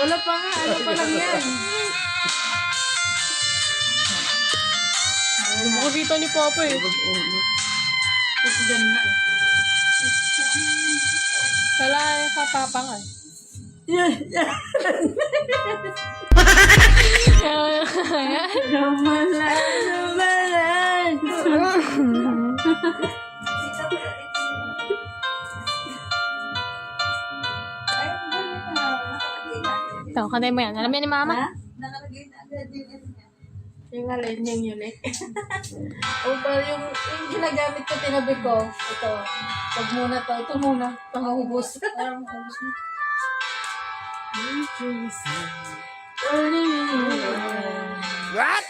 Wala pa nga. Ano pa lang yan? Bukabito ni Papa eh. Kasi dyan na eh. Kala sa Papa nga eh. Ramalan. Ito, kanay mo yan. Alam yan ni Mama? Ha? Yung alin yung unique. O pero yung ginagamit ko, tinabi ko. Ito. Pag muna to. Ito muna. Pangubos. Parang ubos na. What?